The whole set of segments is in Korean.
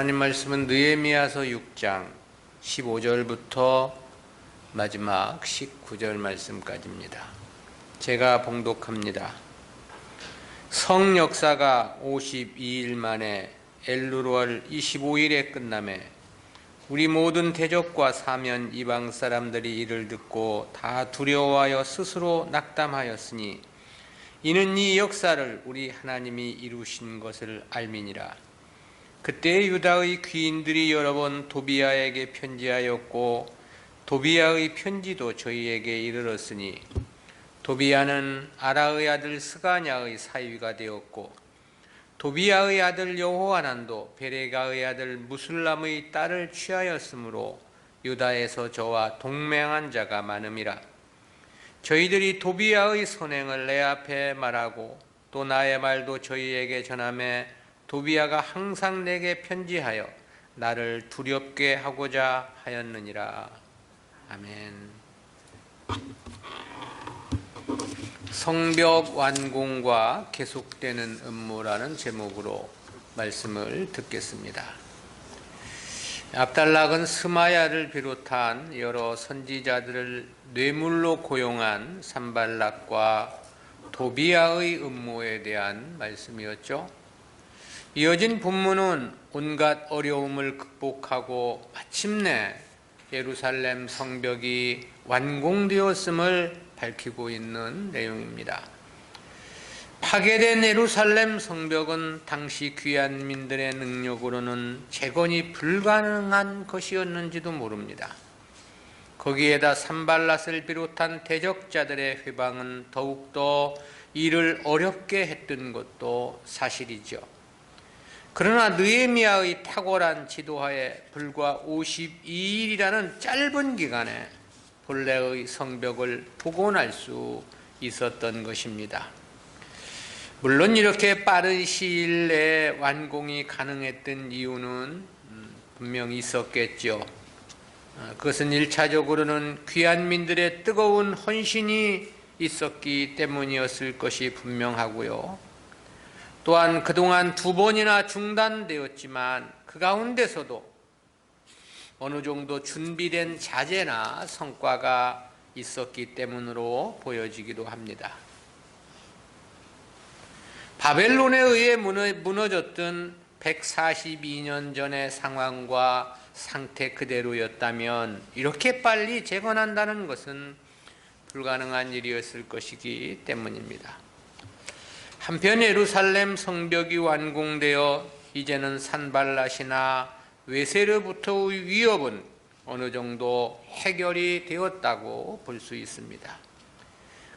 하나님 말씀은 느헤미야서 6장 15절부터 마지막 19절 말씀까지입니다. 제가 봉독합니다. 성 역사가 52일 만에 엘루월 25일에 끝나매 우리 모든 대적과 사면 이방 사람들이 이를 듣고 다 두려워하여 스스로 낙담하였으니 이는 이 역사를 우리 하나님이 이루신 것을 알미니라. 그때 유다의 귀인들이 여러 번 도비야에게 편지하였고 도비야의 편지도 저희에게 이르렀으니 도비야는 아라의 아들 스가냐의 사위가 되었고 도비야의 아들 여호하난도 베레가의 아들 무술람의 딸을 취하였으므로 유다에서 저와 동맹한 자가 많음이라. 저희들이 도비야의 선행을 내 앞에 말하고 또 나의 말도 저희에게 전하매 도비야가 항상 내게 편지하여 나를 두렵게 하고자 하였느니라. 아멘. 성벽 완공과 계속되는 음모라는 제목으로 말씀을 듣겠습니다. 압달락은 스마야를 비롯한 여러 선지자들을 뇌물로 고용한 산발락과 도비야의 음모에 대한 말씀이었죠. 이어진 본문은 온갖 어려움을 극복하고 마침내 예루살렘 성벽이 완공되었음을 밝히고 있는 내용입니다. 파괴된 예루살렘 성벽은 당시 귀환민들의 능력으로는 재건이 불가능한 것이었는지도 모릅니다. 거기에다 산발랏을 비롯한 대적자들의 회방은 더욱더 이를 어렵게 했던 것도 사실이죠. 그러나 느헤미야의 탁월한 지도하에 불과 52일이라는 짧은 기간에 본래의 성벽을 복원할 수 있었던 것입니다. 물론 이렇게 빠른 시일 내에 완공이 가능했던 이유는 분명히 있었겠죠. 그것은 1차적으로는 귀환민들의 뜨거운 헌신이 있었기 때문이었을 것이 분명하고요. 또한 그동안 2번이나 중단되었지만 그 가운데서도 어느 정도 준비된 자재나 성과가 있었기 때문으로 보여지기도 합니다. 바벨론에 의해 무너졌던 142년 전의 상황과 상태 그대로였다면 이렇게 빨리 재건한다는 것은 불가능한 일이었을 것이기 때문입니다. 한편 예루살렘 성벽이 완공되어 이제는 산발랏이나 외세로부터의 위협은 어느 정도 해결이 되었다고 볼 수 있습니다.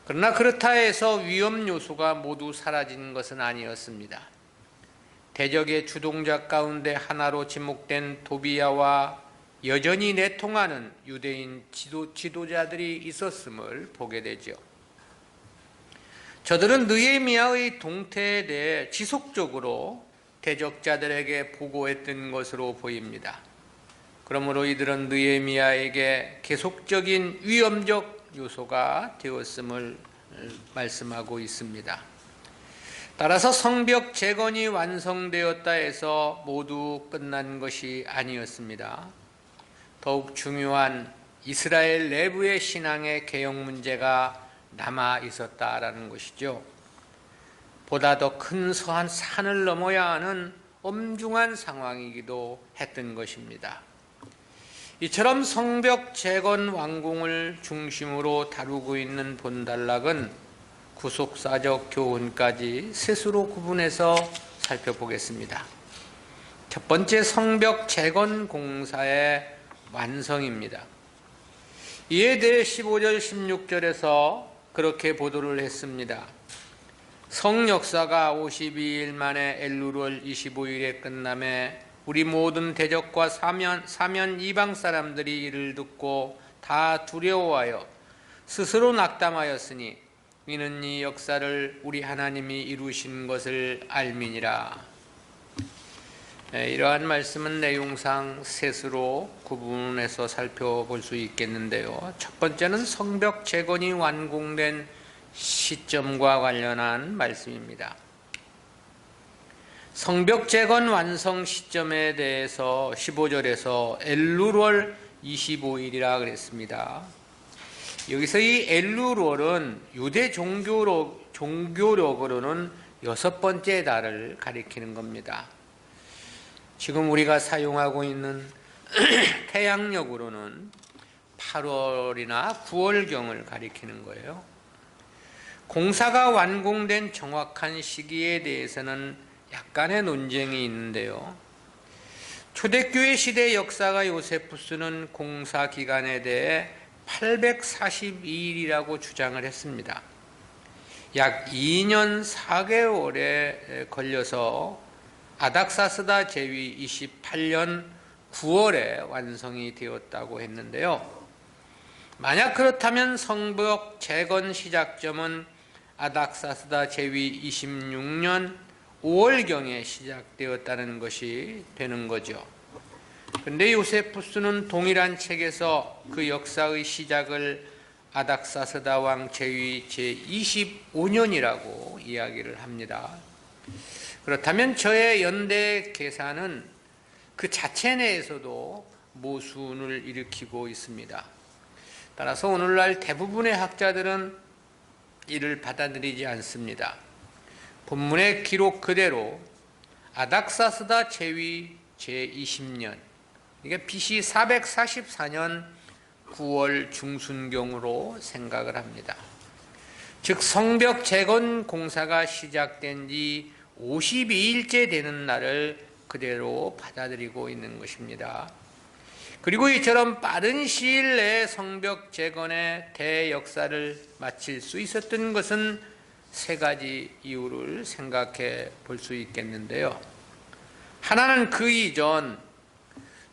그러나 그렇다 해서 위험 요소가 모두 사라진 것은 아니었습니다. 대적의 주동자 가운데 하나로 지목된 도비야와 여전히 내통하는 유대인 지도자들이 있었음을 보게 되죠. 저들은 느헤미야의 동태에 대해 지속적으로 대적자들에게 보고했던 것으로 보입니다. 그러므로 이들은 느헤미야에게 계속적인 위험적 요소가 되었음을 말씀하고 있습니다. 따라서 성벽 재건이 완성되었다 해서 모두 끝난 것이 아니었습니다. 더욱 중요한 이스라엘 내부의 신앙의 개혁 문제가 남아 있었다라는 것이죠. 보다 더 큰 산을 넘어야 하는 엄중한 상황이기도 했던 것입니다. 이처럼 성벽 재건 완공을 중심으로 다루고 있는 본달락은 구속사적 교훈까지 셋으로 구분해서 살펴보겠습니다. 첫 번째, 성벽 재건 공사의 완성입니다. 이에 대해 15절 16절에서 그렇게 보도를 했습니다. 성 역사가 52일 만에 엘루월 25일에 끝나매 우리 모든 대적과 사면 이방 사람들이 이를 듣고 다 두려워하여 스스로 낙담하였으니 이는 이 역사를 우리 하나님이 이루신 것을 알미니라. 이러한 말씀은 내용상 셋으로 구분해서 살펴볼 수 있겠는데요. 첫 번째는 성벽 재건이 완공된 시점과 관련한 말씀입니다. 성벽 재건 완성 시점에 대해서 15절에서 엘룰월 25일이라 그랬습니다. 여기서 이 엘룰월은 유대 종교력으로는 6번째 달을 가리키는 겁니다. 지금 우리가 사용하고 있는 태양력으로는 8월이나 9월경을 가리키는 거예요. 공사가 완공된 정확한 시기에 대해서는 약간의 논쟁이 있는데요. 초대교회 시대 역사가 요세푸스는 공사 기간에 대해 842일이라고 주장을 했습니다. 약 2년 4개월에 걸려서 아닥사스다 제위 28년 9월에 완성이 되었다고 했는데요. 만약 그렇다면 성벽 재건 시작점은 아닥사스다 제위 26년 5월경에 시작되었다는 것이 되는 거죠. 그런데 요세푸스는 동일한 책에서 그 역사의 시작을 아닥사스다 왕 제위 제25년이라고 이야기를 합니다. 그렇다면 저의 연대 계산은 그 자체 내에서도 모순을 일으키고 있습니다. 따라서 오늘날 대부분의 학자들은 이를 받아들이지 않습니다. 본문의 기록 그대로 아닥사스다 제위 제20년, 이게 BC 444년 9월 중순경으로 생각을 합니다. 즉 성벽 재건 공사가 시작된 지 52일째 되는 날을 그대로 받아들이고 있는 것입니다. 그리고 이처럼 빠른 시일 내에 성벽 재건의 대역사를 마칠 수 있었던 것은 세 가지 이유를 생각해 볼 수 있겠는데요. 하나는 그 이전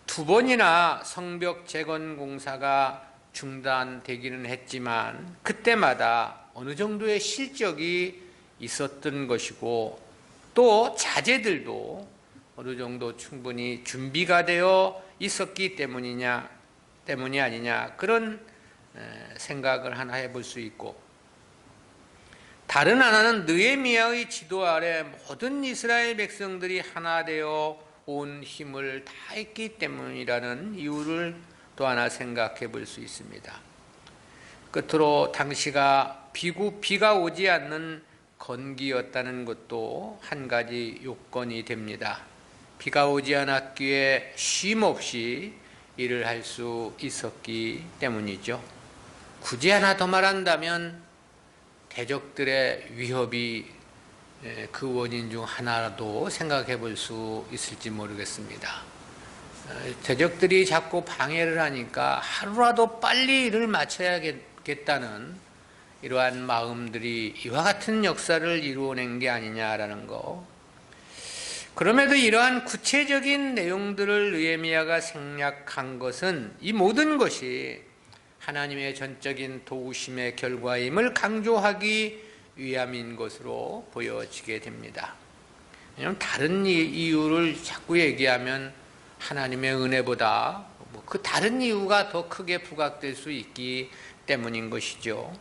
2번이나 성벽 재건 공사가 중단되기는 했지만 그때마다 어느 정도의 실적이 있었던 것이고, 또 자재들도 어느 정도 충분히 준비가 되어 있었기 때문이 아니냐, 그런 생각을 하나 해볼 수 있고, 다른 하나는 느헤미야의 지도 아래 모든 이스라엘 백성들이 하나 되어 온 힘을 다했기 때문이라는 이유를 또 하나 생각해 볼 수 있습니다. 끝으로 당시가 비가 오지 않는 건기였다는 것도 한 가지 요건이 됩니다. 비가 오지 않았기에 쉼 없이 일을 할 수 있었기 때문이죠. 굳이 하나 더 말한다면 대적들의 위협이 그 원인 중 하나라도 생각해 볼 수 있을지 모르겠습니다. 대적들이 자꾸 방해를 하니까 하루라도 빨리 일을 마쳐야겠다는 이러한 마음들이 이와 같은 역사를 이루어낸 게 아니냐라는 거. 그럼에도 이러한 구체적인 내용들을 느헤미야가 생략한 것은 이 모든 것이 하나님의 전적인 도우심의 결과임을 강조하기 위함인 것으로 보여지게 됩니다. 왜냐하면 다른 이유를 자꾸 얘기하면 하나님의 은혜보다 그 다른 이유가 더 크게 부각될 수 있기 때문인 것이죠.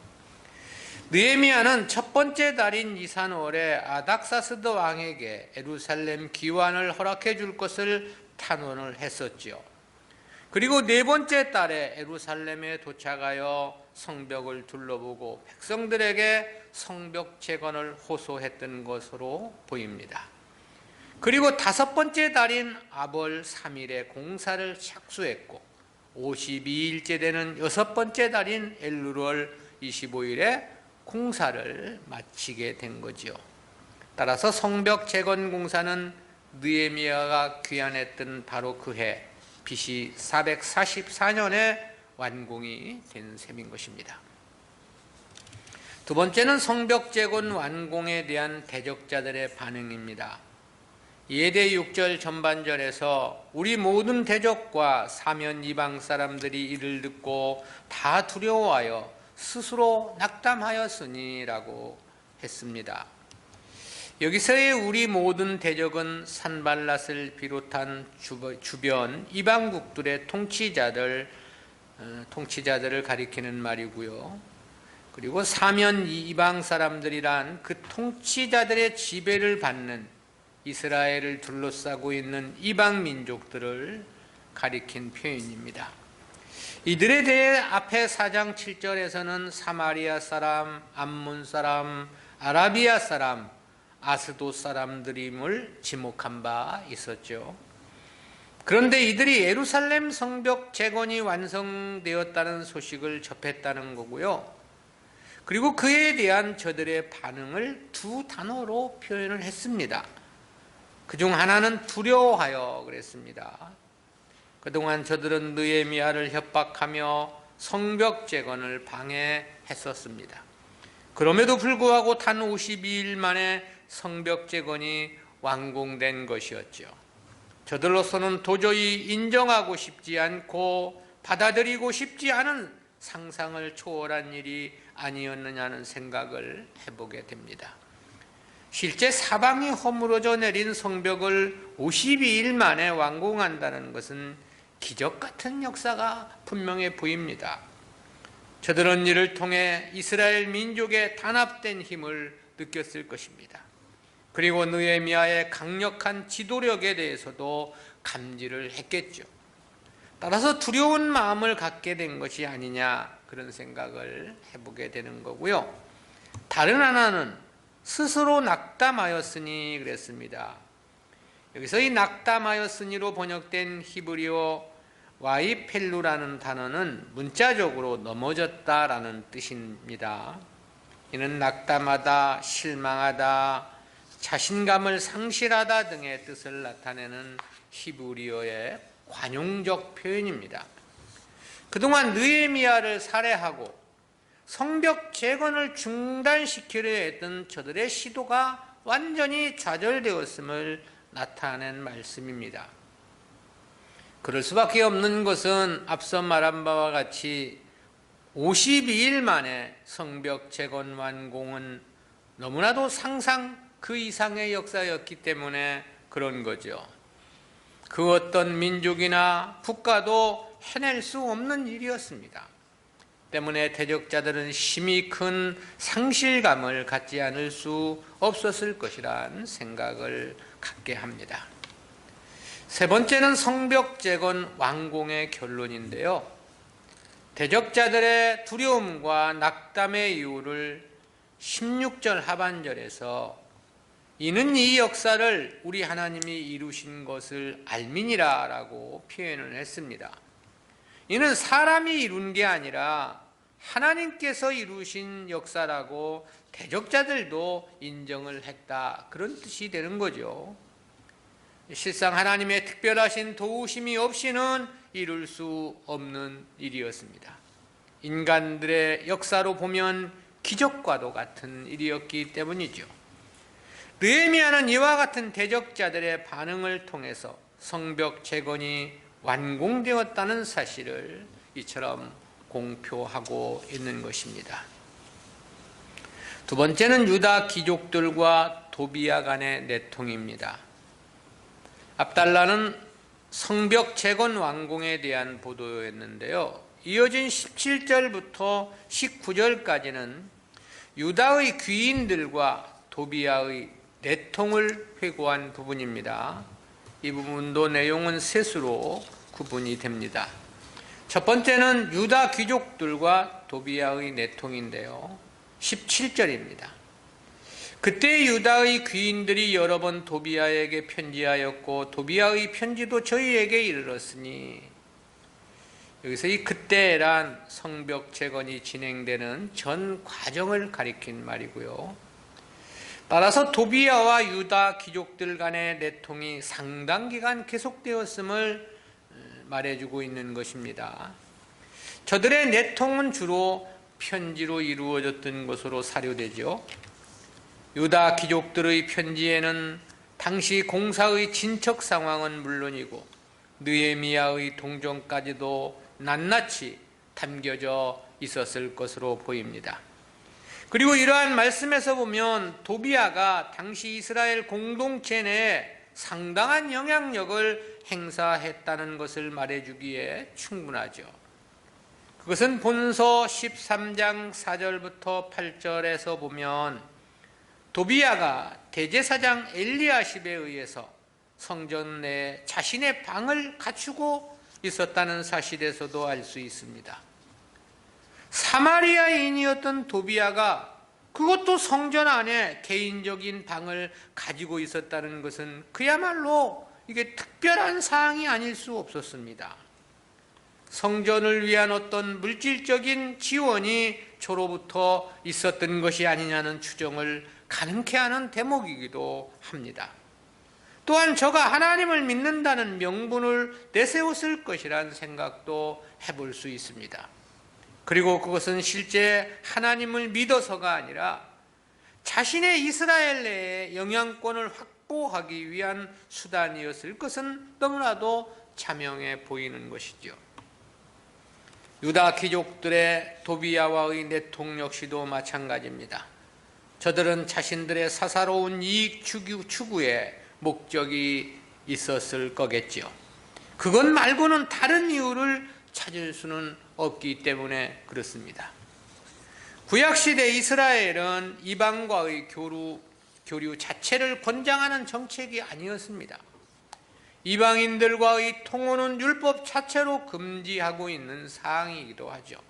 느헤미야는 첫 번째 달인 니산월에 아닥사스다 왕에게 예루살렘 기환을 허락해 줄 것을 탄원을 했었죠. 그리고 네 번째 달에 예루살렘에 도착하여 성벽을 둘러보고 백성들에게 성벽 재건을 호소했던 것으로 보입니다. 그리고 다섯 번째 달인 아벌 3일에 공사를 착수했고 52일째 되는 여섯 번째 달인 엘룰월 25일에 공사를 마치게 된 거죠. 따라서 성벽 재건 공사는 느헤미야가 귀환했던 바로 그해 BC 444년에 완공이 된 셈인 것입니다. 두 번째는 성벽 재건 완공에 대한 대적자들의 반응입니다. 예대 6절 전반절에서 우리 모든 대적과 사면 이방 사람들이 이를 듣고 다 두려워하여 스스로 낙담하였으니 라고 했습니다. 여기서의 우리 모든 대적은 산발랏을 비롯한 주변 이방국들의 통치자들을 가리키는 말이고요. 그리고 사면 이방 사람들이란 그 통치자들의 지배를 받는 이스라엘을 둘러싸고 있는 이방 민족들을 가리킨 표현입니다. 이들에 대해 앞에 4장 7절에서는 사마리아 사람, 암몬 사람, 아라비아 사람, 아스돗 사람들임을 지목한 바 있었죠. 그런데 이들이 예루살렘 성벽 재건이 완성되었다는 소식을 접했다는 거고요. 그리고 그에 대한 저들의 반응을 두 단어로 표현을 했습니다. 그중 하나는 두려워하여 그랬습니다. 그동안 저들은 느헤미야를 협박하며 성벽 재건을 방해했었습니다. 그럼에도 불구하고 단 52일 만에 성벽 재건이 완공된 것이었죠. 저들로서는 도저히 인정하고 싶지 않고 받아들이고 싶지 않은 상상을 초월한 일이 아니었느냐는 생각을 해보게 됩니다. 실제 사방이 허물어져 내린 성벽을 52일 만에 완공한다는 것은 기적 같은 역사가 분명해 보입니다. 저들은 이를 통해 이스라엘 민족의 단합된 힘을 느꼈을 것입니다. 그리고 느헤미야의 강력한 지도력에 대해서도 감지를 했겠죠. 따라서 두려운 마음을 갖게 된 것이 아니냐, 그런 생각을 해보게 되는 거고요. 다른 하나는 스스로 낙담하였으니 그랬습니다. 여기서 이 낙담하였으니로 번역된 히브리어 와이펠루라는 단어는 문자적으로 넘어졌다라는 뜻입니다. 이는 낙담하다, 실망하다, 자신감을 상실하다 등의 뜻을 나타내는 히브리어의 관용적 표현입니다. 그동안 느헤미야를 살해하고 성벽 재건을 중단시키려 했던 저들의 시도가 완전히 좌절되었음을 나타낸 말씀입니다. 그럴 수밖에 없는 것은 앞서 말한 바와 같이 52일 만에 성벽 재건 완공은 너무나도 상상 그 이상의 역사였기 때문에 그런 거죠. 그 어떤 민족이나 국가도 해낼 수 없는 일이었습니다. 때문에 대적자들은 심히 큰 상실감을 갖지 않을 수 없었을 것이란 생각을 갖게 합니다. 세 번째는 성벽 재건 완공의 결론인데요. 대적자들의 두려움과 낙담의 이유를 16절 하반절에서 이는 이 역사를 우리 하나님이 이루신 것을 알미니라 라고 표현을 했습니다. 이는 사람이 이룬 게 아니라 하나님께서 이루신 역사라고 대적자들도 인정을 했다, 그런 뜻이 되는 거죠. 실상 하나님의 특별하신 도우심이 없이는 이룰 수 없는 일이었습니다. 인간들의 역사로 보면 기적과도 같은 일이었기 때문이죠. 느헤미야는 이와 같은 대적자들의 반응을 통해서 성벽 재건이 완공되었다는 사실을 이처럼 공표하고 있는 것입니다. 두 번째는 유다 귀족들과 도비야 간의 내통입니다. 앞달라는 성벽 재건 완공에 대한 보도였는데요. 이어진 17절부터 19절까지는 유다의 귀인들과 도비야의 내통을 회고한 부분입니다. 이 부분도 내용은 셋으로 구분이 됩니다. 첫 번째는 유다 귀족들과 도비야의 내통인데요. 17절입니다. 그때 유다의 귀인들이 여러 번 도비야에게 편지하였고 도비야의 편지도 저희에게 이르렀으니, 여기서 이 그때란 성벽 재건이 진행되는 전 과정을 가리킨 말이고요. 따라서 도비야와 유다 귀족들 간의 내통이 상당 기간 계속되었음을 말해주고 있는 것입니다. 저들의 내통은 주로 편지로 이루어졌던 것으로 사료되죠. 유다 귀족들의 편지에는 당시 공사의 진척 상황은 물론이고 느헤미야의 동정까지도 낱낱이 담겨져 있었을 것으로 보입니다. 그리고 이러한 말씀에서 보면 도비야가 당시 이스라엘 공동체 내에 상당한 영향력을 행사했다는 것을 말해주기에 충분하죠. 그것은 본서 13장 4절부터 8절에서 보면 도비야가 대제사장 엘리야십에 의해서 성전 내 자신의 방을 갖추고 있었다는 사실에서도 알 수 있습니다. 사마리아인이었던 도비야가 그것도 성전 안에 개인적인 방을 가지고 있었다는 것은 그야말로 이게 특별한 사항이 아닐 수 없었습니다. 성전을 위한 어떤 물질적인 지원이 초로부터 있었던 것이 아니냐는 추정을 가능케 하는 대목이기도 합니다. 또한 저가 하나님을 믿는다는 명분을 내세웠을 것이란 생각도 해볼 수 있습니다. 그리고 그것은 실제 하나님을 믿어서가 아니라 자신의 이스라엘 내에 영향권을 확보하기 위한 수단이었을 것은 너무나도 자명해 보이는 것이죠. 유다 귀족들의 도비야와의 내통 역시도 마찬가지입니다. 저들은 자신들의 사사로운 이익 추구에 목적이 있었을 거겠죠. 그것 말고는 다른 이유를 찾을 수는 없기 때문에 그렇습니다. 구약시대 이스라엘은 이방과의 교류 자체를 권장하는 정책이 아니었습니다. 이방인들과의 통혼은 율법 자체로 금지하고 있는 사항이기도 하죠.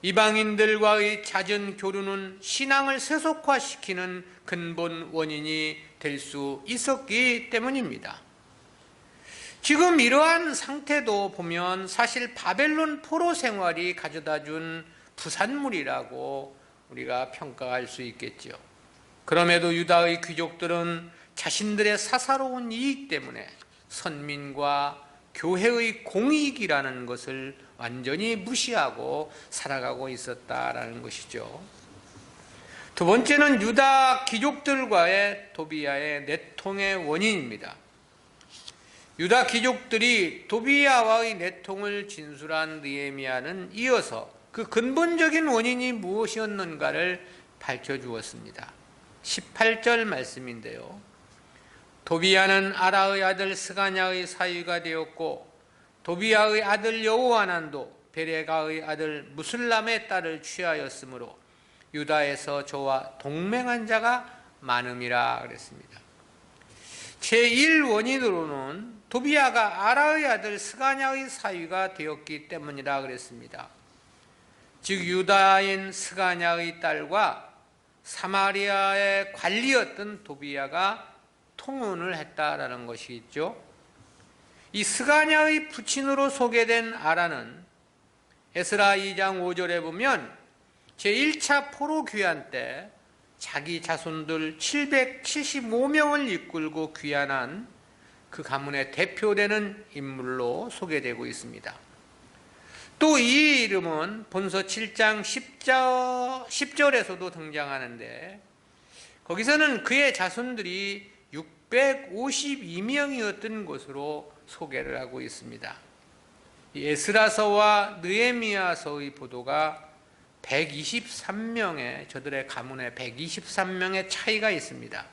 이방인들과의 잦은 교류는 신앙을 세속화시키는 근본 원인이 될 수 있었기 때문입니다. 지금 이러한 상태도 보면 사실 바벨론 포로 생활이 가져다준 부산물이라고 우리가 평가할 수 있겠죠. 그럼에도 유다의 귀족들은 자신들의 사사로운 이익 때문에 선민과 교회의 공익이라는 것을 완전히 무시하고 살아가고 있었다라는 것이죠. 두 번째는 유다 귀족들과의 도비야의 내통의 원인입니다. 유다 귀족들이 도비야와의 내통을 진술한 느헤미야는 이어서 그 근본적인 원인이 무엇이었는가를 밝혀주었습니다. 18절 말씀인데요. 도비야는 아라의 아들 스가냐의 사위가 되었고 도비야의 아들 여호하난도 베레가의 아들 무슬람의 딸을 취하였으므로 유다에서 저와 동맹한 자가 많음이라 그랬습니다. 제1원인으로는 도비야가 아라의 아들 스가냐의 사위가 되었기 때문이라 그랬습니다. 즉 유다인 스가냐의 딸과 사마리아의 관리였던 도비야가 통혼을 했다라는 것이 있죠. 이 스가냐의 부친으로 소개된 아라는 에스라 2장 5절에 보면 제1차 포로 귀환 때 자기 자손들 775명을 이끌고 귀환한 그 가문의 대표되는 인물로 소개되고 있습니다. 또 이 이름은 본서 7장 10절에서도 등장하는데 거기서는 그의 자손들이 652명이었던 것으로 소개를 하고 있습니다. 에스라서와 느헤미야서의 보도가 123명의 저들의 가문에 123명의 차이가 있습니다.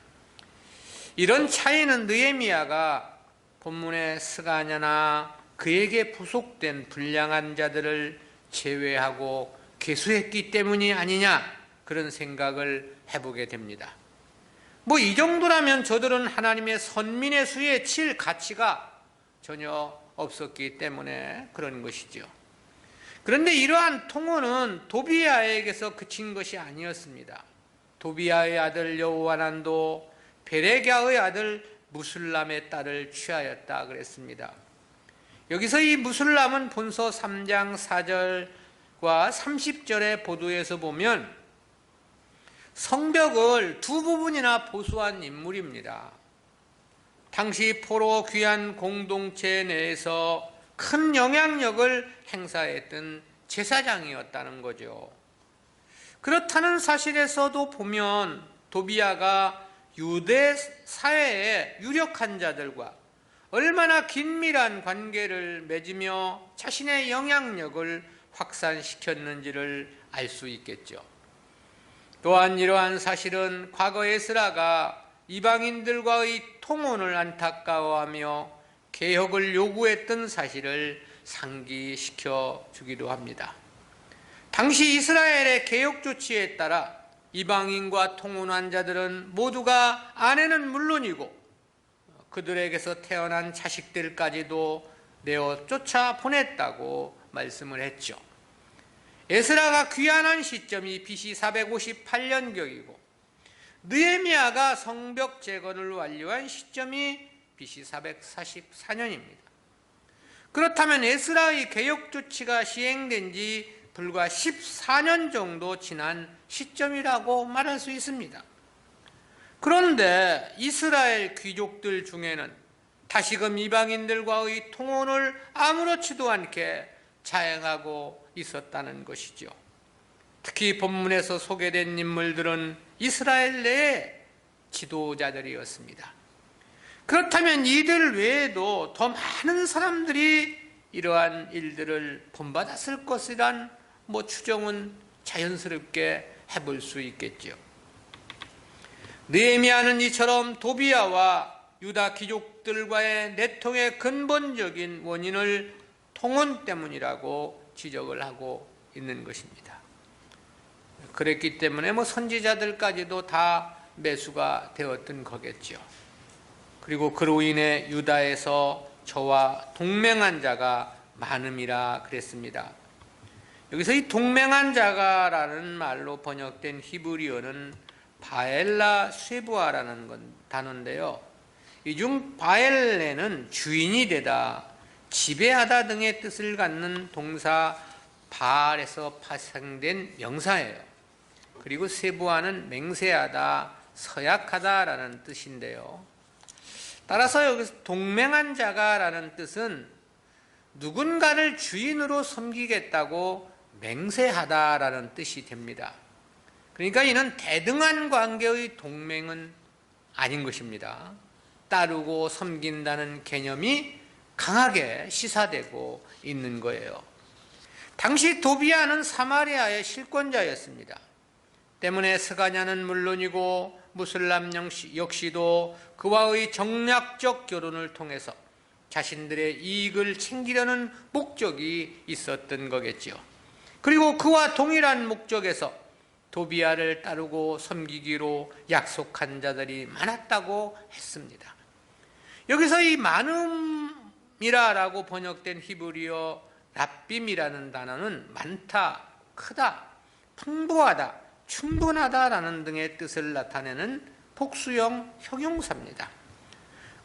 이런 차이는 느헤미야가 본문의 스가냐나 그에게 부속된 불량한 자들을 제외하고 계수했기 때문이 아니냐 그런 생각을 해보게 됩니다. 뭐 이 정도라면 저들은 하나님의 선민의 수에 칠 가치가 전혀 없었기 때문에 그런 것이죠. 그런데 이러한 통혼은 도비야에게서 그친 것이 아니었습니다. 도비야의 아들 여호하난도 베레갸의 아들 무술람의 딸을 취하였다 그랬습니다. 여기서 이 무술람은 본서 3장 4절과 30절의 보도에서 보면 성벽을 두 부분이나 보수한 인물입니다. 당시 포로 귀환 공동체 내에서 큰 영향력을 행사했던 제사장이었다는 거죠. 그렇다는 사실에서도 보면 도비야가 유대 사회의 유력한 자들과 얼마나 긴밀한 관계를 맺으며 자신의 영향력을 확산시켰는지를 알 수 있겠죠. 또한 이러한 사실은 과거 에스라가 이방인들과의 통혼을 안타까워하며 개혁을 요구했던 사실을 상기시켜 주기도 합니다. 당시 이스라엘의 개혁 조치에 따라 이방인과 통혼한 자들은 모두가 아내는 물론이고 그들에게서 태어난 자식들까지도 내어 쫓아 보냈다고 말씀을 했죠. 에스라가 귀환한 시점이 BC 458년경이고 느헤미야가 성벽 재건을 완료한 시점이 BC 444년입니다. 그렇다면 에스라의 개혁 조치가 시행된 지 불과 14년 정도 지난 시점이라고 말할 수 있습니다. 그런데 이스라엘 귀족들 중에는 다시금 이방인들과의 통혼을 아무렇지도 않게 자행하고 있었다는 것이죠. 특히 본문에서 소개된 인물들은 이스라엘 내의 지도자들이었습니다. 그렇다면 이들 외에도 더 많은 사람들이 이러한 일들을 본받았을 것이란 추정은 자연스럽게 해볼 수 있겠죠. 느헤미야는 이처럼 도비야와 유다 귀족들과의 내통의 근본적인 원인을 통혼 때문이라고 지적을 하고 있는 것입니다. 그랬기 때문에 선지자들까지도 다 매수가 되었던 거겠죠. 그리고 그로 인해 유다에서 저와 동맹한 자가 많음이라 그랬습니다. 여기서 이 동맹한 자가라는 말로 번역된 히브리어는 바엘라 쇠부아라는 단어인데요. 이 중 바엘레는 주인이 되다, 지배하다 등의 뜻을 갖는 동사 바알에서 파생된 명사예요. 그리고 쇠부아는 맹세하다, 서약하다라는 뜻인데요. 따라서 여기서 동맹한 자가라는 뜻은 누군가를 주인으로 섬기겠다고 맹세하다라는 뜻이 됩니다. 그러니까 이는 대등한 관계의 동맹은 아닌 것입니다. 따르고 섬긴다는 개념이 강하게 시사되고 있는 거예요. 당시 도비야는 사마리아의 실권자였습니다. 때문에 스가냐는 물론이고 무슬람 역시도 그와의 정략적 결혼을 통해서 자신들의 이익을 챙기려는 목적이 있었던 거겠죠. 그리고 그와 동일한 목적에서 도비야를 따르고 섬기기로 약속한 자들이 많았다고 했습니다. 여기서 이 많음이라고 번역된 히브리어 랍빔이라는 단어는 많다, 크다, 풍부하다, 충분하다라는 등의 뜻을 나타내는 복수형 형용사입니다.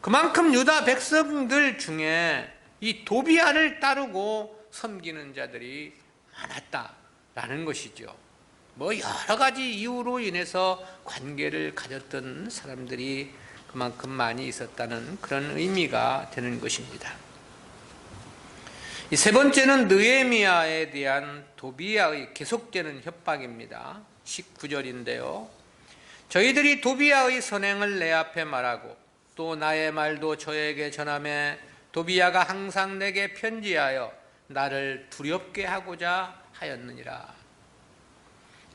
그만큼 유다 백성들 중에 이 도비야를 따르고 섬기는 자들이 많았다라는 것이죠. 여러 가지 이유로 인해서 관계를 가졌던 사람들이 그만큼 많이 있었다는 그런 의미가 되는 것입니다. 이 세 번째는 느헤미야에 대한 도비야의 계속되는 협박입니다. 19절인데요. 저희들이 도비야의 선행을 내 앞에 말하고 또 나의 말도 저에게 전하매 도비야가 항상 내게 편지하여 나를 두렵게 하고자 하였느니라.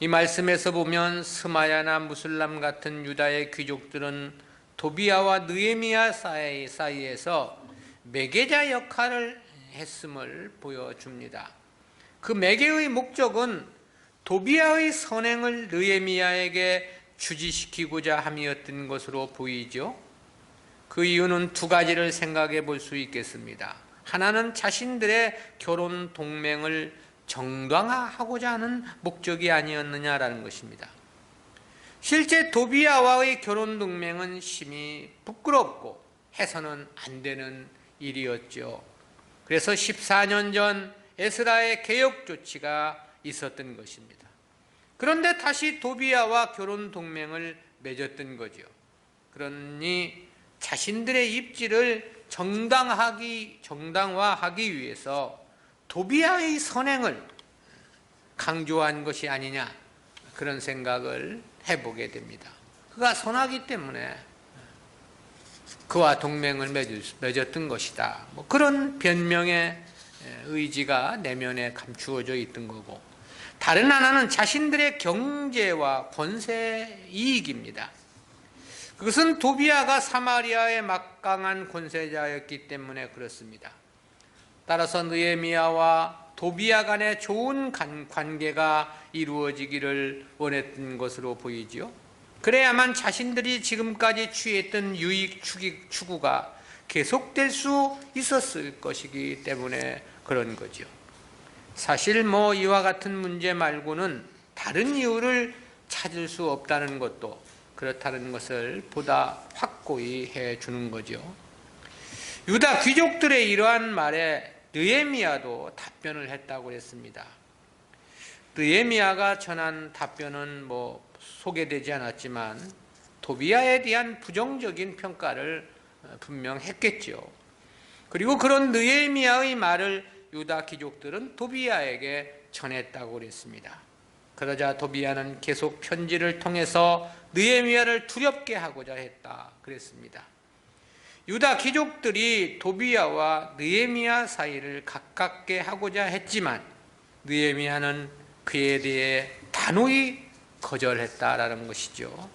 이 말씀에서 보면 스마야나 무슬람 같은 유다의 귀족들은 도비야와 느헤미야 사이에서 매개자 역할을 했음을 보여줍니다. 그 매개의 목적은 도비야의 선행을 느헤미야에게 주지시키고자 함이었던 것으로 보이죠. 그 이유는 두 가지를 생각해 볼 수 있겠습니다. 하나는 자신들의 결혼 동맹을 정당화하고자 하는 목적이 아니었느냐라는 것입니다. 실제 도비야와의 결혼 동맹은 심히 부끄럽고 해서는 안 되는 일이었죠. 그래서 14년 전 에스라의 개혁 조치가 있었던 것입니다. 그런데 다시 도비야와 결혼 동맹을 맺었던 거죠. 그러니 자신들의 입지를 정당화하기 위해서 도비야의 선행을 강조한 것이 아니냐, 그런 생각을 해보게 됩니다. 그가 선하기 때문에 그와 동맹을 맺었던 것이다. 그런 변명의 의지가 내면에 감추어져 있던 거고, 다른 하나는 자신들의 경제와 권세 이익입니다. 그것은 도비야가 사마리아의 막강한 권세자였기 때문에 그렇습니다. 따라서 느헤미야와 도비아 간의 좋은 관계가 이루어지기를 원했던 것으로 보이지요. 그래야만 자신들이 지금까지 취했던 유익 추구가 계속될 수 있었을 것이기 때문에 그런 거죠. 사실 이와 같은 문제 말고는 다른 이유를 찾을 수 없다는 것도 그렇다는 것을 보다 확고히 해주는 거죠. 유다 귀족들의 이러한 말에 느헤미야도 답변을 했다고 했습니다. 느헤미야가 전한 답변은 소개되지 않았지만 도비아에 대한 부정적인 평가를 분명 했겠죠. 그리고 그런 느헤미야의 말을 유다 귀족들은 도비아에게 전했다고 그랬습니다. 그러자 도비아는 계속 편지를 통해서 느헤미야를 두렵게 하고자 했다 그랬습니다. 유다 귀족들이 도비아와 느헤미야 사이를 가깝게 하고자 했지만 느헤미야는 그에 대해 단호히 거절했다라는 것이죠.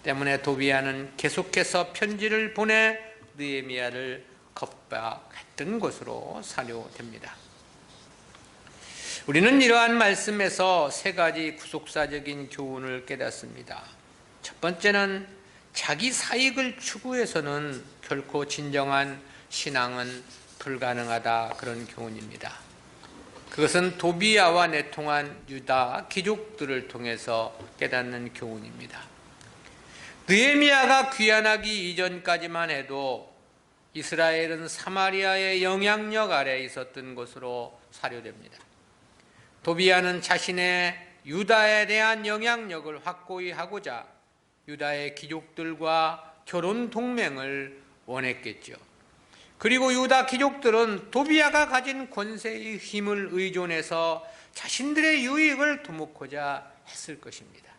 때문에 도비아는 계속해서 편지를 보내 느헤미야를 겁박했던 것으로 사료됩니다. 우리는 이러한 말씀에서 세 가지 구속사적인 교훈을 깨닫습니다. 첫 번째는 자기 사익을 추구해서는 결코 진정한 신앙은 불가능하다, 그런 교훈입니다. 그것은 도비아와 내통한 유다 귀족들을 통해서 깨닫는 교훈입니다. 느헤미야가 귀환하기 이전까지만 해도 이스라엘은 사마리아의 영향력 아래 있었던 것으로 사료됩니다. 도비아는 자신의 유다에 대한 영향력을 확고히 하고자 유다의 귀족들과 결혼 동맹을 원했겠죠. 그리고 유다 귀족들은 도비아가 가진 권세의 힘을 의존해서 자신들의 유익을 도모하고자 했을 것입니다.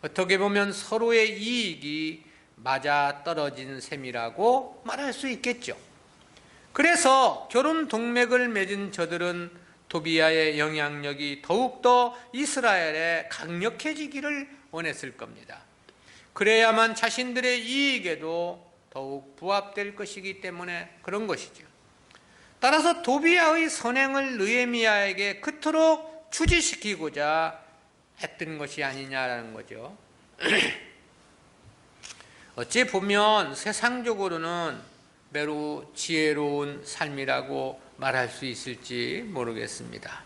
어떻게 보면 서로의 이익이 맞아 떨어진 셈이라고 말할 수 있겠죠. 그래서 결혼 동맹을 맺은 저들은 도비아의 영향력이 더욱더 이스라엘에 강력해지기를 원했을 겁니다. 그래야만 자신들의 이익에도 더욱 부합될 것이기 때문에 그런 것이죠. 따라서 도비아의 선행을 느헤미야에게 그토록 추지시키고자 했던 것이 아니냐라는 거죠. 어찌 보면 세상적으로는 매우 지혜로운 삶이라고 말할 수 있을지 모르겠습니다.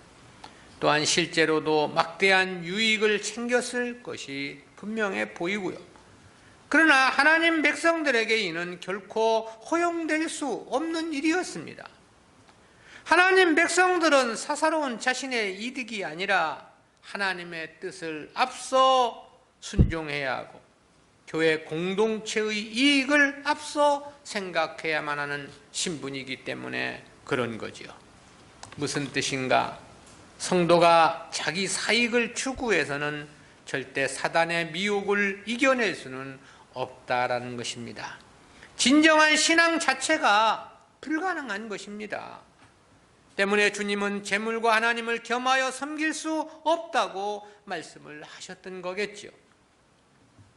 또한 실제로도 막대한 유익을 챙겼을 것이 분명해 보이고요. 그러나 하나님 백성들에게 이는 결코 허용될 수 없는 일이었습니다. 하나님 백성들은 사사로운 자신의 이득이 아니라 하나님의 뜻을 앞서 순종해야 하고 교회 공동체의 이익을 앞서 생각해야만 하는 신분이기 때문에 그런 거죠. 무슨 뜻인가? 성도가 자기 사익을 추구해서는 절대 사단의 미혹을 이겨낼 수는 없다라는 것입니다. 진정한 신앙 자체가 불가능한 것입니다. 때문에 주님은 재물과 하나님을 겸하여 섬길 수 없다고 말씀을 하셨던 거겠죠.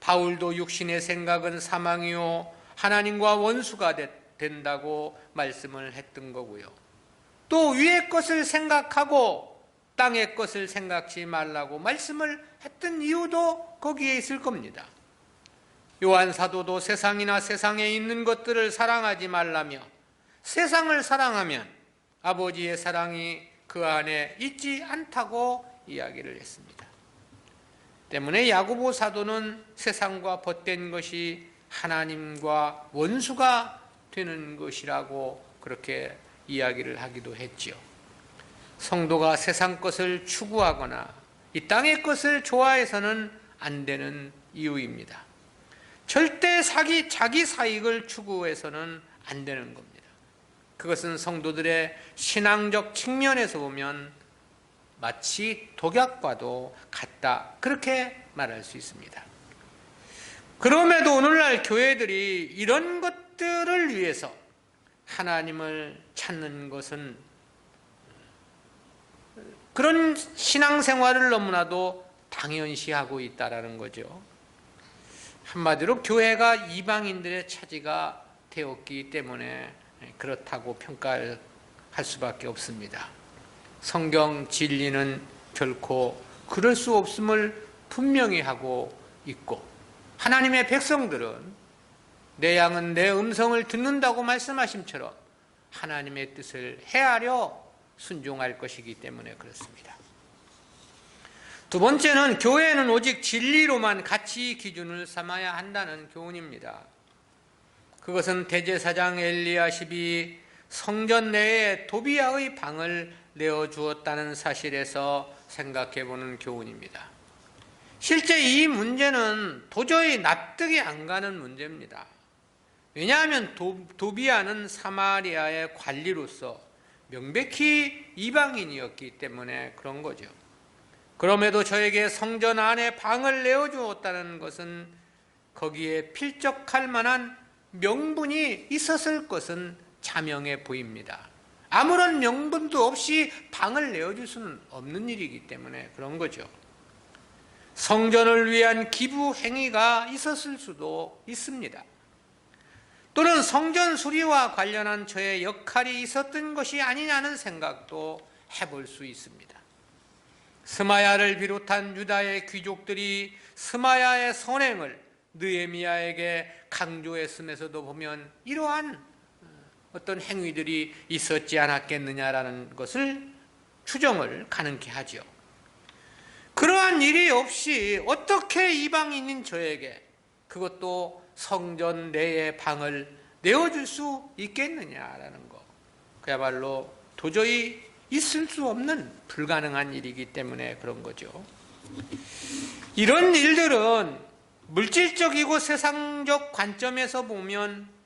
바울도 육신의 생각은 사망이요 하나님과 원수가 된다고 말씀을 했던 거고요. 또 위의 것을 생각하고 땅의 것을 생각지 말라고 말씀을 했던 이유도 거기에 있을 겁니다. 요한 사도도 세상이나 세상에 있는 것들을 사랑하지 말라며 세상을 사랑하면 아버지의 사랑이 그 안에 있지 않다고 이야기를 했습니다. 때문에 야고보 사도는 세상과 벗된 것이 하나님과 원수가 되는 것이라고 그렇게 이야기를 하기도 했지요. 성도가 세상 것을 추구하거나 이 땅의 것을 좋아해서는 안 되는 이유입니다. 절대 자기 사익을 추구해서는 안 되는 겁니다. 그것은 성도들의 신앙적 측면에서 보면 마치 독약과도 같다, 그렇게 말할 수 있습니다. 그럼에도 오늘날 교회들이 이런 것들을 위해서 하나님을 찾는 것은 그런 신앙생활을 너무나도 당연시하고 있다는 거죠. 한마디로 교회가 이방인들의 차지가 되었기 때문에 그렇다고 평가할 수밖에 없습니다. 성경 진리는 결코 그럴 수 없음을 분명히 하고 있고, 하나님의 백성들은 내 양은 내 음성을 듣는다고 말씀하심처럼 하나님의 뜻을 헤아려 순종할 것이기 때문에 그렇습니다. 두 번째는 교회는 오직 진리로만 가치 기준을 삼아야 한다는 교훈입니다. 그것은 대제사장 엘리야십이 성전 내에 도비아의 방을 내어주었다는 사실에서 생각해보는 교훈입니다. 실제 이 문제는 도저히 납득이 안 가는 문제입니다. 왜냐하면 도비아는 사마리아의 관리로서 명백히 이방인이었기 때문에 그런 거죠. 그럼에도 저에게 성전 안에 방을 내어주었다는 것은 거기에 필적할 만한 명분이 있었을 것은 자명해 보입니다. 아무런 명분도 없이 방을 내어줄 수는 없는 일이기 때문에 그런 거죠. 성전을 위한 기부 행위가 있었을 수도 있습니다. 또는 성전 수리와 관련한 저의 역할이 있었던 것이 아니냐는 생각도 해볼 수 있습니다. 스마야를 비롯한 유다의 귀족들이 스마야의 선행을 느헤미야에게 강조했음에서도 보면 이러한 어떤 행위들이 있었지 않았겠느냐라는 것을 추정을 가능케 하죠. 그러한 일이 없이 어떻게 이방인인 저에게, 그것도 성전 내의 방을 내어줄 수 있겠느냐라는 것, 그야말로 도저히 있을 수 없는 불가능한 일이기 때문에 그런 거죠. 이런 일들은 물질적이고 세상적 관점에서 보면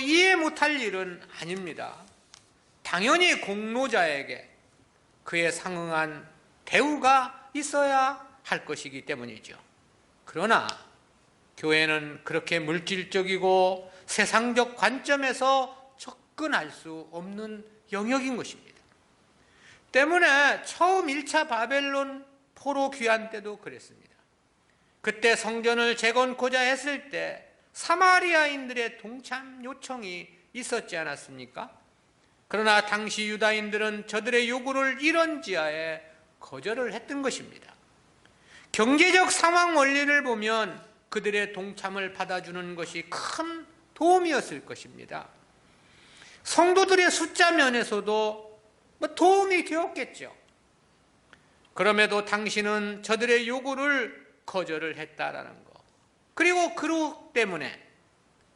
이해 못할 일은 아닙니다. 당연히 공로자에게 그에 상응한 대우가 있어야 할 것이기 때문이죠. 그러나 교회는 그렇게 물질적이고 세상적 관점에서 접근할 수 없는 영역인 것입니다. 때문에 처음 1차 바벨론 포로 귀환 때도 그랬습니다. 그때 성전을 재건고자 했을 때 사마리아인들의 동참 요청이 있었지 않았습니까? 그러나 당시 유다인들은 저들의 요구를 이런 지하에 거절을 했던 것입니다. 경제적 상황 원리를 보면 그들의 동참을 받아주는 것이 큰 도움이었을 것입니다. 성도들의 숫자 면에서도 도움이 되었겠죠. 그럼에도 당신은 저들의 요구를 거절을 했다라는 것. 그리고 그로 때문에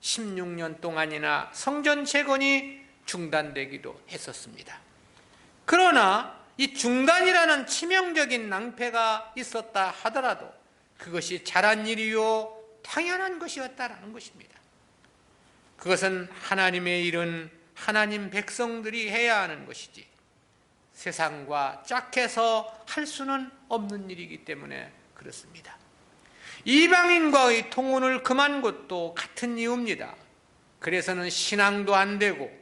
16년 동안이나 성전 재건이 중단되기도 했었습니다. 그러나 이 중단이라는 치명적인 낭패가 있었다 하더라도 그것이 잘한 일이요 당연한 것이었다라는 것입니다. 그것은 하나님의 일은 하나님 백성들이 해야 하는 것이지 세상과 짝해서 할 수는 없는 일이기 때문에 그렇습니다. 이방인과의 통혼을 금한 것도 같은 이유입니다. 그래서는 신앙도 안 되고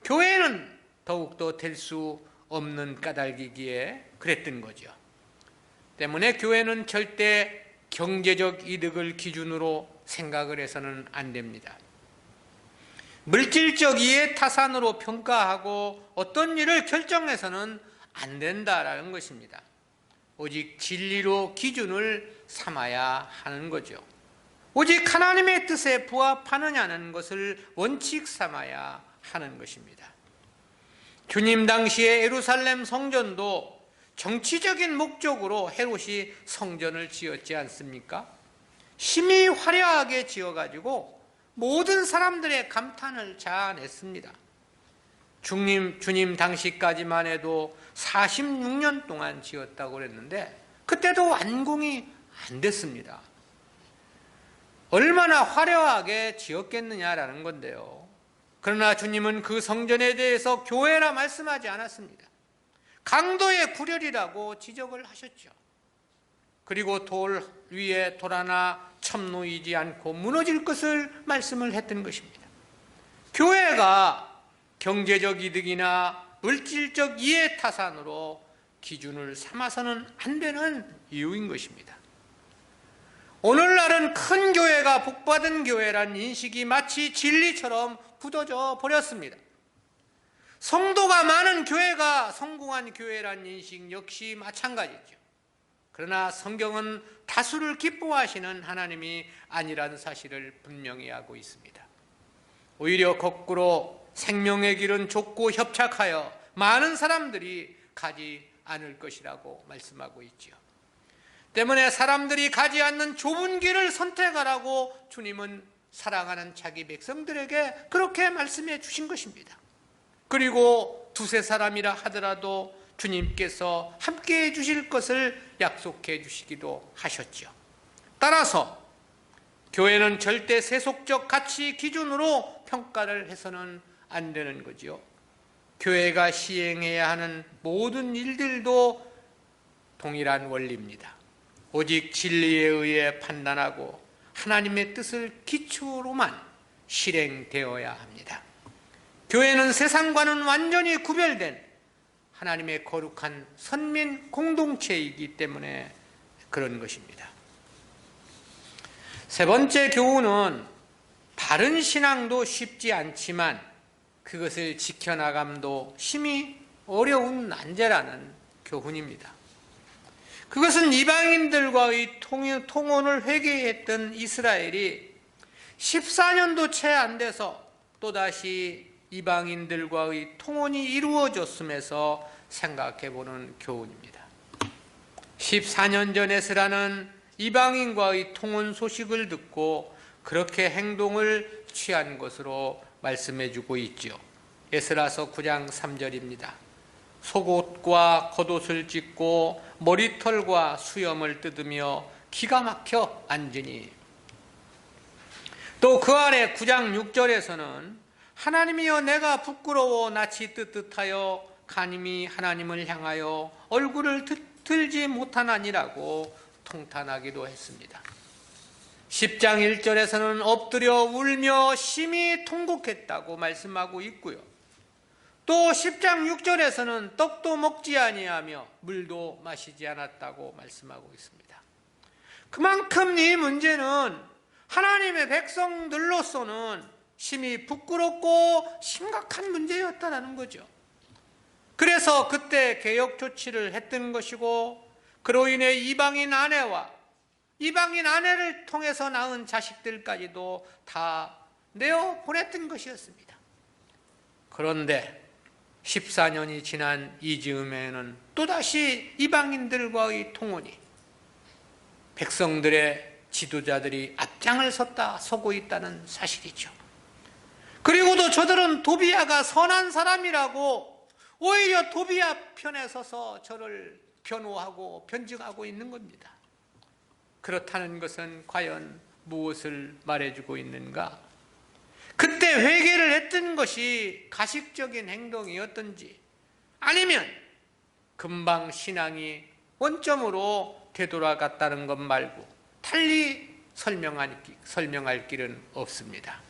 교회는 더욱더 될 수 없는 까닭이기에 그랬던 거죠. 때문에 교회는 절대 경제적 이득을 기준으로 생각을 해서는 안 됩니다. 물질적 이해 타산으로 평가하고 어떤 일을 결정해서는 안 된다라는 것입니다. 오직 진리로 기준을 삼아야 하는 거죠. 오직 하나님의 뜻에 부합하느냐는 것을 원칙 삼아야 하는 것입니다. 주님 당시에 예루살렘 성전도 정치적인 목적으로 헤롯이 성전을 지었지 않습니까? 심히 화려하게 지어가지고 모든 사람들의 감탄을 자아냈습니다. 주님 당시까지만 해도 46년 동안 지었다고 그랬는데 그때도 완공이 안 됐습니다. 얼마나 화려하게 지었겠느냐라는 건데요. 그러나 주님은 그 성전에 대해서 교회라 말씀하지 않았습니다. 강도의 구렬이라고 지적을 하셨죠. 그리고 돌 위에 돌 하나 첨놓이지 않고 무너질 것을 말씀을 했던 것입니다. 교회가 경제적 이득이나 물질적 이해 타산으로 기준을 삼아서는 안 되는 이유인 것입니다. 오늘날은 큰 교회가 복받은 교회란 인식이 마치 진리처럼 굳어져 버렸습니다. 성도가 많은 교회가 성공한 교회란 인식 역시 마찬가지죠. 그러나 성경은 다수를 기뻐하시는 하나님이 아니라는 사실을 분명히 하고 있습니다. 오히려 거꾸로 생명의 길은 좁고 협착하여 많은 사람들이 가지 않을 것이라고 말씀하고 있지요. 때문에 사람들이 가지 않는 좁은 길을 선택하라고 주님은 사랑하는 자기 백성들에게 그렇게 말씀해 주신 것입니다. 그리고 두세 사람이라 하더라도 주님께서 함께해 주실 것을 약속해 주시기도 하셨죠. 따라서 교회는 절대 세속적 가치 기준으로 평가를 해서는 안 되는 거죠. 교회가 시행해야 하는 모든 일들도 동일한 원리입니다. 오직 진리에 의해 판단하고 하나님의 뜻을 기초로만 실행되어야 합니다. 교회는 세상과는 완전히 구별된 하나님의 거룩한 선민 공동체이기 때문에 그런 것입니다. 세 번째 교훈은 바른 신앙도 쉽지 않지만 그것을 지켜나감도 심히 어려운 난제라는 교훈입니다. 그것은 이방인들과의 통혼을 회개했던 이스라엘이 14년도 채 안 돼서 또다시 이방인들과의 통혼이 이루어졌음에서 생각해보는 교훈입니다. 14년 전 에스라는 이방인과의 통혼 소식을 듣고 그렇게 행동을 취한 것으로 말씀해주고 있죠. 에스라서 9장 3절입니다. 속옷과 겉옷을 찢고 머리털과 수염을 뜯으며 기가 막혀 앉으니, 또 그 아래 9장 6절에서는 하나님이여 내가 부끄러워 낯이 뜨뜻하여 간임히 하나님을 향하여 얼굴을 들지 못하나니라고 통탄하기도 했습니다. 10장 1절에서는 엎드려 울며 심히 통곡했다고 말씀하고 있고요. 또 10장 6절에서는 떡도 먹지 아니하며 물도 마시지 않았다고 말씀하고 있습니다. 그만큼 이 문제는 하나님의 백성들로서는 심히 부끄럽고 심각한 문제였다는 거죠. 그래서 그때 개혁 조치를 했던 것이고, 그로 인해 이방인 아내와 이방인 아내를 통해서 낳은 자식들까지도 다 내어 보냈던 것이었습니다. 그런데 14년이 지난 이즈음에는 또다시 이방인들과의 통혼이, 백성들의 지도자들이 앞장을 서고 있다는 사실이죠. 그리고도 저들은 도비야가 선한 사람이라고 오히려 도비야 편에 서서 저를 변호하고 변증하고 있는 겁니다. 그렇다는 것은 과연 무엇을 말해주고 있는가? 그때 회개를 했던 것이 가식적인 행동이었던지, 아니면 금방 신앙이 원점으로 되돌아갔다는 것 말고 달리 설명할 길은 없습니다.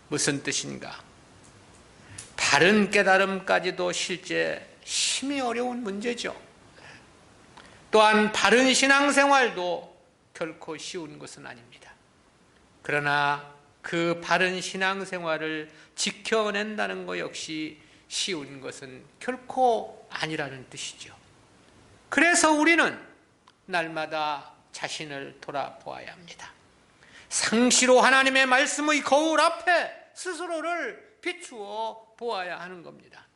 무슨 뜻인가? 바른 깨달음까지도 실제 심히 어려운 문제죠. 또한 바른 신앙생활도 결코 쉬운 것은 아닙니다. 그러나 그 바른 신앙생활을 지켜낸다는 것 역시 쉬운 것은 결코 아니라는 뜻이죠. 그래서 우리는 날마다 자신을 돌아보아야 합니다. 상시로 하나님의 말씀의 거울 앞에 스스로를 비추어 보아야 하는 겁니다.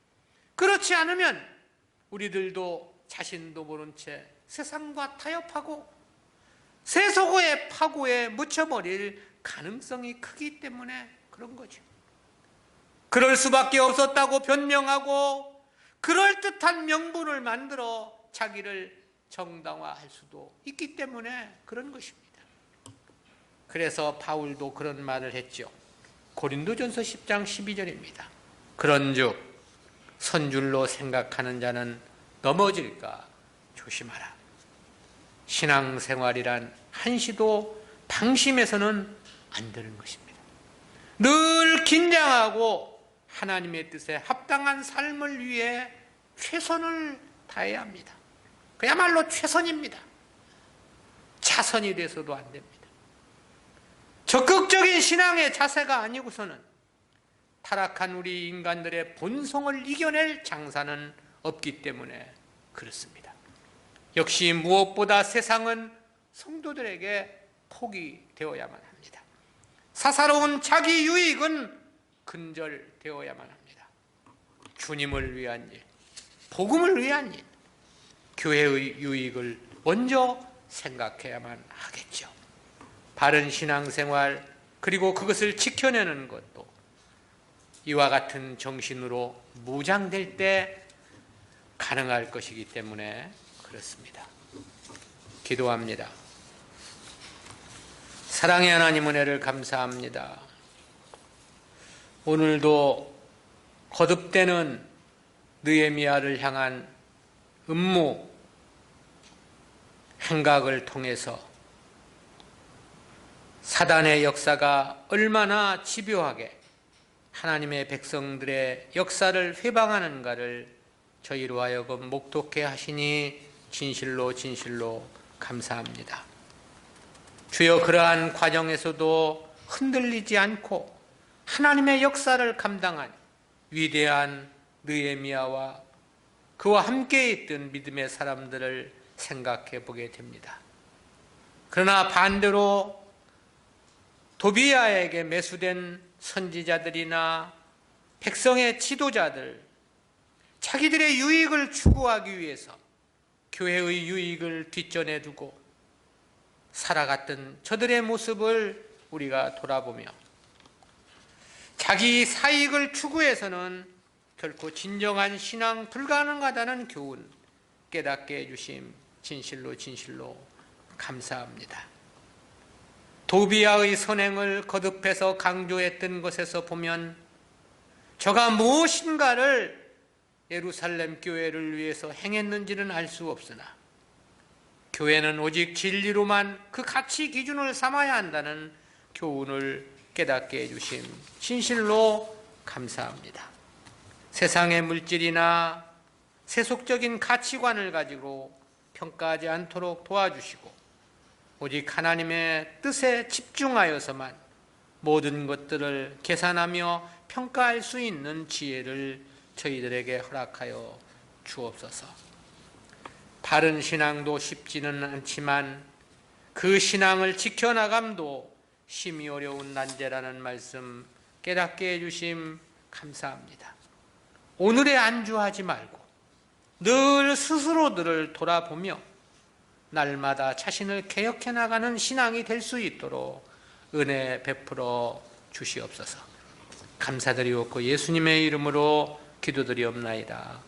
그렇지 않으면 우리들도 자신도 모른 채 세상과 타협하고 세속의 파고에 묻혀버릴 가능성이 크기 때문에 그런 거죠. 그럴 수밖에 없었다고 변명하고 그럴듯한 명분을 만들어 자기를 정당화할 수도 있기 때문에 그런 것입니다. 그래서 바울도 그런 말을 했죠. 고린도전서 10장 12절입니다. 그런즉 선줄로 생각하는 자는 넘어질까 조심하라. 신앙생활이란 한시도 방심해서는 안 되는 것입니다. 늘 긴장하고 하나님의 뜻에 합당한 삶을 위해 최선을 다해야 합니다. 그야말로 최선입니다. 차선이 돼서도 안 됩니다. 적극적인 신앙의 자세가 아니고서는 타락한 우리 인간들의 본성을 이겨낼 장사는 없기 때문에 그렇습니다. 역시 무엇보다 세상은 성도들에게 포기되어야만 합니다. 사사로운 자기 유익은 근절되어야만 합니다. 주님을 위한 일, 복음을 위한 일, 교회의 유익을 먼저 생각해야만 하겠죠. 바른 신앙생활 그리고 그것을 지켜내는 것도 이와 같은 정신으로 무장될 때 가능할 것이기 때문에 그렇습니다. 기도합니다. 사랑의 하나님 은혜를 감사합니다. 오늘도 거듭되는 느헤미야를 향한 음모 행각을 통해서 사단의 역사가 얼마나 집요하게 하나님의 백성들의 역사를 회방하는가를 저희로 하여금 목독해 하시니 진실로 진실로 감사합니다. 주여, 그러한 과정에서도 흔들리지 않고 하나님의 역사를 감당한 위대한 느헤미야와 그와 함께 있던 믿음의 사람들을 생각해 보게 됩니다. 그러나 반대로 도비야에게 매수된 선지자들이나 백성의 지도자들, 자기들의 유익을 추구하기 위해서 교회의 유익을 뒷전에 두고 살아갔던 저들의 모습을 우리가 돌아보며 자기 사익을 추구해서는 결코 진정한 신앙 불가능하다는 교훈 깨닫게 해주심 진실로 진실로 감사합니다. 도비야의 선행을 거듭해서 강조했던 것에서 보면 저가 무엇인가를 예루살렘 교회를 위해서 행했는지는 알 수 없으나 교회는 오직 진리로만 그 가치 기준을 삼아야 한다는 교훈을 깨닫게 해주심 진실로 감사합니다. 세상의 물질이나 세속적인 가치관을 가지고 평가하지 않도록 도와주시고 오직 하나님의 뜻에 집중하여서만 모든 것들을 계산하며 평가할 수 있는 지혜를 저희들에게 허락하여 주옵소서. 바른 신앙도 쉽지는 않지만 그 신앙을 지켜나감도 심히 어려운 난제라는 말씀 깨닫게 해주심 감사합니다. 오늘에 안주하지 말고 늘 스스로들을 돌아보며 날마다 자신을 개혁해 나가는 신앙이 될 수 있도록 은혜 베풀어 주시옵소서. 감사드리옵고 예수님의 이름으로 기도드리옵나이다.